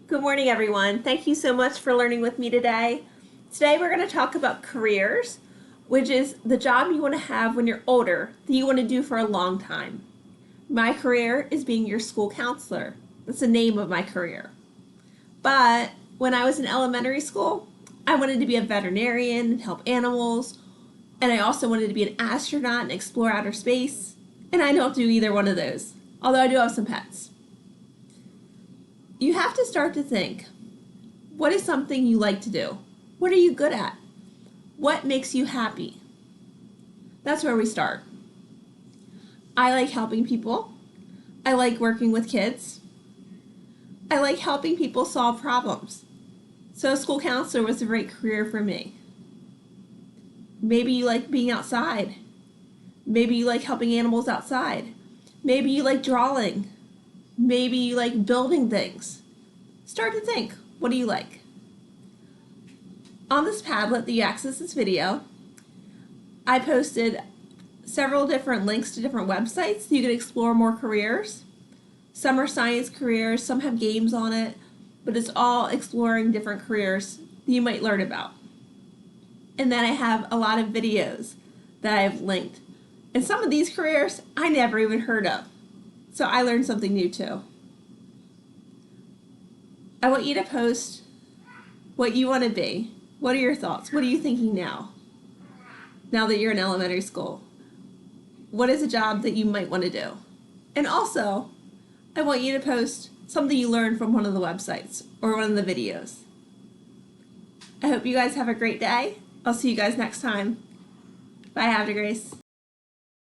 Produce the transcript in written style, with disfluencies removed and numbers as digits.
Good morning, everyone. Thank you so much for learning with me today. Today we're going to talk about careers, which is the job you want to have when you're older that you want to do for a long time. My career is being your school counselor. That's the name of my career. But when I was in elementary school, I wanted to be a veterinarian and help animals, and I also wanted to be an astronaut and explore outer space, and I don't do either one of those, although I do have some pets. You have to start to think, what is something you like to do? What are you good at? What makes you happy? That's where we start. I like helping people. I like working with kids. I like helping people solve problems. So a school counselor was a great career for me. Maybe you like being outside. Maybe you like helping animals outside. Maybe you like drawing. Maybe you like building things. Start to think, what do you like? On this Padlet that you access this video, I posted several different links to different websites so you can explore more careers. Some are science careers, some have games on it, but it's all exploring different careers that you might learn about. And then I have a lot of videos that I've linked. And some of these careers I never even heard of. So I learned something new too. I want you to post what you want to be. What are your thoughts? What are you thinking now that you're in elementary school? What is a job that you might want to do? And also, I want you to post something you learned from one of the websites or one of the videos. I hope you guys have a great day. I'll see you guys next time. Bye, Have to Grace.